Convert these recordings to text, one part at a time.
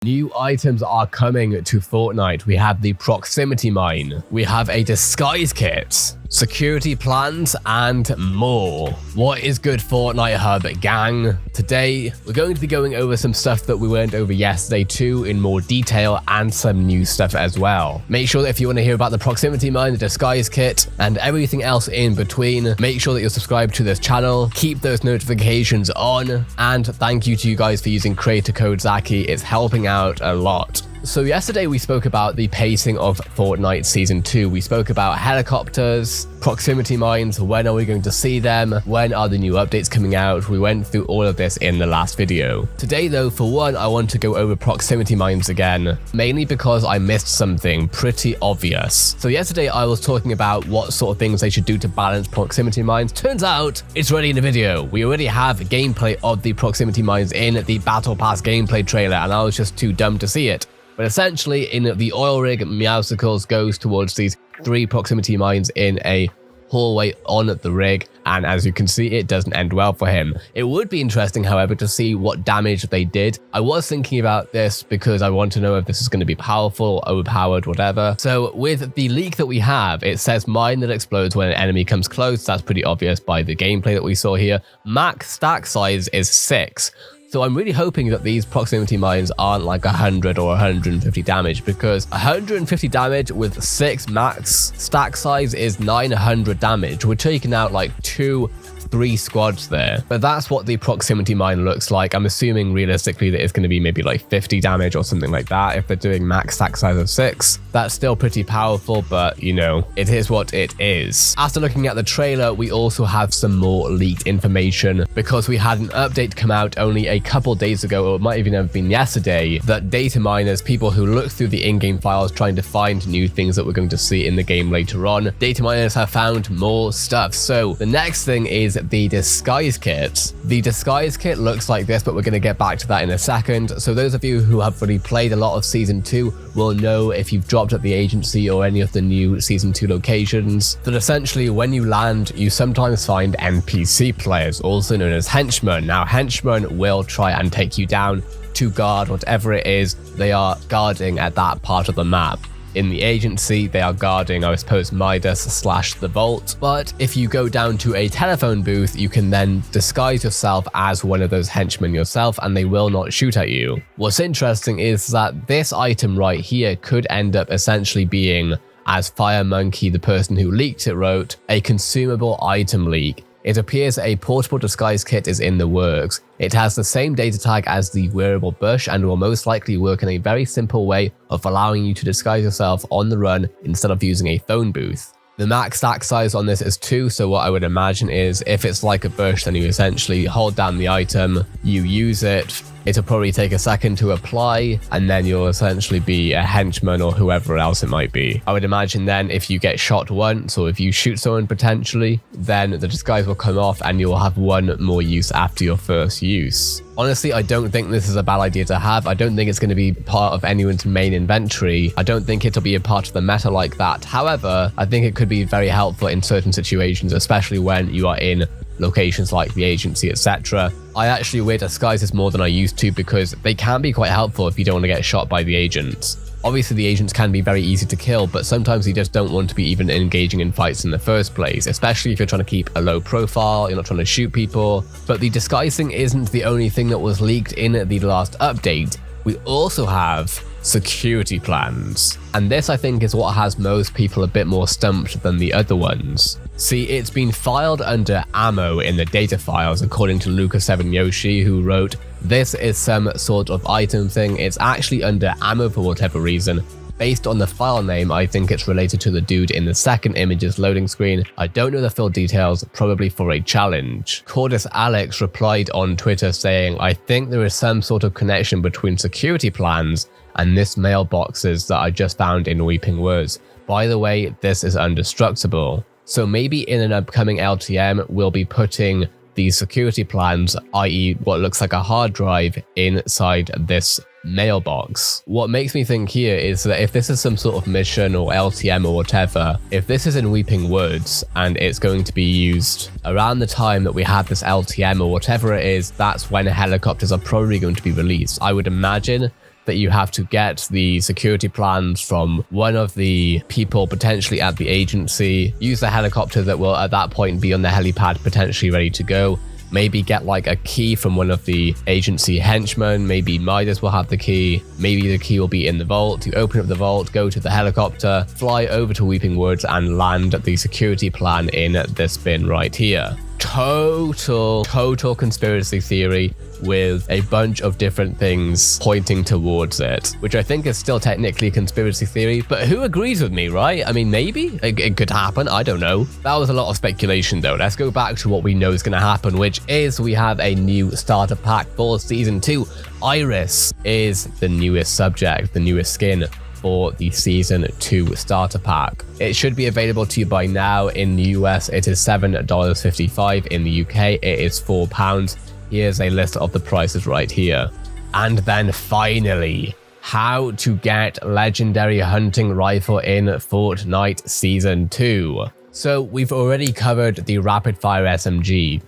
New items are coming to Fortnite. We have the proximity mine, we have a disguise kit, security plans, and more. What is good, Fortnite Hub gang? Today, we're going to be going over some stuff that we went over yesterday too in more detail, and some new stuff as well. Make sure that if you want to hear about the proximity mine, the disguise kit, and everything else in between, make sure that you're subscribed to this channel, keep those notifications on, and thank you to you guys for using Creator Code Zakky. It's helping out a lot. So yesterday we spoke about the pacing of Fortnite Season 2. We spoke about helicopters, proximity mines, when are we going to see them, when are the new updates coming out. We went through all of this in the last video. Today though, for one, I want to go over proximity mines again, mainly because I missed something pretty obvious. So yesterday I was talking about what sort of things they should do to balance proximity mines. Turns out it's already in the video. We already have gameplay of the proximity mines in the Battle Pass gameplay trailer, and I was just too dumb to see it. But essentially, in the oil rig, Meowsicles goes towards these 3 proximity mines in a hallway on the rig, and as you can see, it doesn't end well for him. It would be interesting, however, to see what damage they did. I was thinking about this because I want to know if this is going to be powerful, overpowered, whatever. So with the leak that we have, it says mine that explodes when an enemy comes close. That's pretty obvious by the gameplay that we saw here. Max stack size is 6. So I'm really hoping that these proximity mines aren't like 100 or 150 damage, because 150 damage with 6 max stack size is 900 damage. We're taking out like 2-3 squads there. But that's what the proximity mine looks like. I'm assuming realistically that it's going to be maybe like 50 damage or something like that if they're doing max stack size of 6. That's still pretty powerful, but you know, it is what it is. After looking at the trailer, we also have some more leaked information, because we had an update come out only a couple days ago, or it might even have been yesterday, that data miners, people who look through the in-game files trying to find new things that we're going to see in the game later on, data miners have found more stuff. So the next thing is the disguise kit. The disguise kit looks like this, but we're going to get back to that in a second. So those of you who have already played a lot of Season 2 will know, if you've dropped at the agency or any of the new Season 2 locations, that essentially when you land, you sometimes find NPC players, also known as henchmen. Now, henchmen will try and take you down to guard whatever it is they are guarding at that part of the map. In the agency, they are guarding, I suppose, Midas / the vault. But if you go down to a telephone booth, you can then disguise yourself as one of those henchmen yourself, and they will not shoot at you. What's interesting is that this item right here could end up essentially being, as Fire Monkey, the person who leaked it, wrote, a consumable item leak. It appears a portable disguise kit is in the works. It has the same data tag as the wearable bush and will most likely work in a very simple way of allowing you to disguise yourself on the run instead of using a phone booth. The max stack size on this is 2, so what I would imagine is if it's like a bush, then you essentially hold down the item, you use it, it'll probably take a second to apply, and then you'll essentially be a henchman or whoever else it might be. I would imagine then if you get shot once, or if you shoot someone potentially, then the disguise will come off and you'll have one more use after your first use. Honestly, I don't think this is a bad idea to have. I don't think it's going to be part of anyone's main inventory. I don't think it'll be a part of the meta like that. However, I think it could be very helpful in certain situations, especially when you are in locations like the agency, etc. I actually wear disguises more than I used to, because they can be quite helpful if you don't want to get shot by the agents. Obviously, the agents can be very easy to kill, but sometimes you just don't want to be even engaging in fights in the first place, especially if you're trying to keep a low profile, you're not trying to shoot people. But the disguising isn't the only thing that was leaked in the last update. We also have security plans. And this, I think, is what has most people a bit more stumped than the other ones. See, it's been filed under ammo in the data files, according to Luca7Yoshi, who wrote, "This is some sort of item thing. It's actually under ammo for whatever reason. Based on the file name, I think it's related to the dude in the second image's loading screen. I don't know the full details, probably for a challenge." Cordis Alex replied on Twitter saying, "I think there is some sort of connection between security plans and this mailboxes that I just found in Weeping Woods. By the way, this is indestructible." So maybe in an upcoming LTM, we'll be putting these security plans, i.e. what looks like a hard drive, inside this mailbox. What makes me think here is that if this is some sort of mission or LTM or whatever, if this is in Weeping Woods and it's going to be used around the time that we have this LTM or whatever it is, that's when helicopters are probably going to be released. I would imagine that you have to get the security plans from one of the people potentially at the agency, use the helicopter that will at that point be on the helipad potentially ready to go, maybe get like a key from one of the agency henchmen, maybe Midas will have the key, maybe the key will be in the vault. You open up the vault, go to the helicopter, fly over to Weeping Woods and land the security plan in this bin right here. Total conspiracy theory with a bunch of different things pointing towards it, which I think is still technically a conspiracy theory, but who agrees with me, right? I mean, maybe it could happen. I don't know. That was a lot of speculation though. Let's go back to what we know is going to happen, which is we have a new starter pack for season 2. Iris is the newest subject, the newest skin for the season 2 starter pack. It should be available to you by now. In the US, it is $7.55. In the UK, it is £4. Here's a list of the prices right here. And then finally, how to get legendary hunting rifle in Fortnite Season 2. So we've already covered the rapid fire SMG.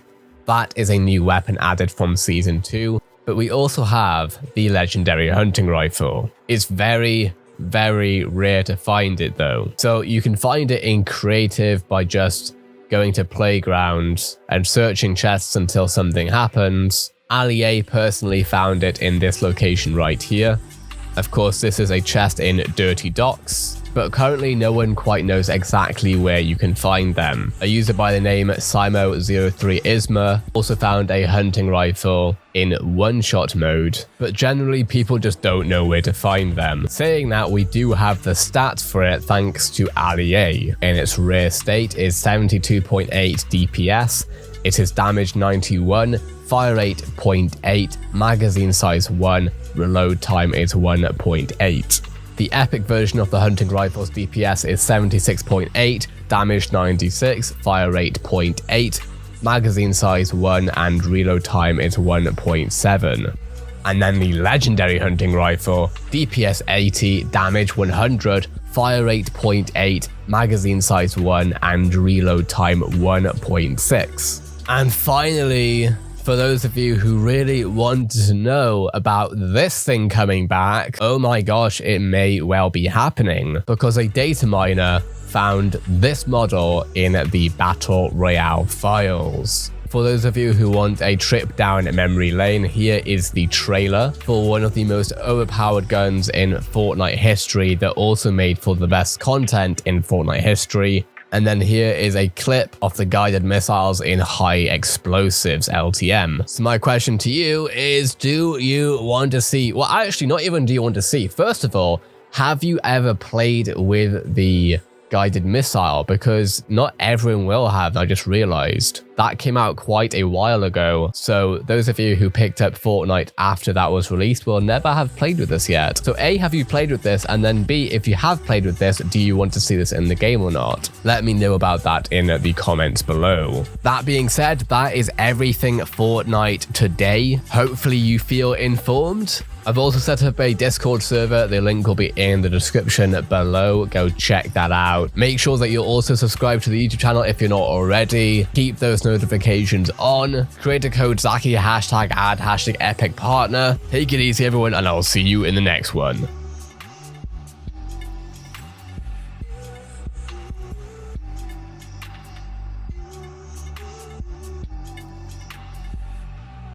That is a new weapon added from Season 2. But we also have the legendary hunting rifle. It's very rare to find it though. So you can find it in creative by just going to playground and searching chests until something happens. Ali A personally found it in this location right here. Of course, this is a chest in Dirty Docks, but currently no one quite knows exactly where you can find them. A user by the name Simo03isma also found a hunting rifle in one-shot mode, but generally people just don't know where to find them. Saying that, we do have the stats for it thanks to Ali A. In its rare state is 72.8 DPS, it is damage 91, fire rate 0.8, magazine size 1, reload time is 1.8. The epic version of the hunting rifle's DPS is 76.8, damage 96, fire rate 0.8, magazine size 1, and reload time is 1.7. And then the legendary hunting rifle, DPS 80, damage 100, fire rate 0.8, magazine size 1, and reload time 1.6. And finally, for those of you who really want to know about this thing coming back, oh my gosh, it may well be happening, because a data miner found this model in the Battle Royale files. For those of you who want a trip down memory lane, here is the trailer for one of the most overpowered guns in Fortnite history that also made for the best content in Fortnite history. And then here is a clip of the guided missiles in high explosives LTM. So my question to you is, do you want to see, well actually not even do you want to see, first of all, have you ever played with the guided missile? Because not everyone will have, I just realized. That came out quite a while ago, so those of you who picked up Fortnite after that was released will never have played with this yet. So A, have you played with this? And then B, if you have played with this, do you want to see this in the game or not? Let me know about that in the comments below. That being said, that is everything Fortnite today. Hopefully you feel informed. I've also set up a Discord server. The link will be in the description below. Go check that out. Make sure that you're also subscribed to the YouTube channel if you're not already. Keep those notifications on. Creator Code Zakky, hashtag ad, hashtag epic partner. Take it easy everyone, and I'll see you in the next one.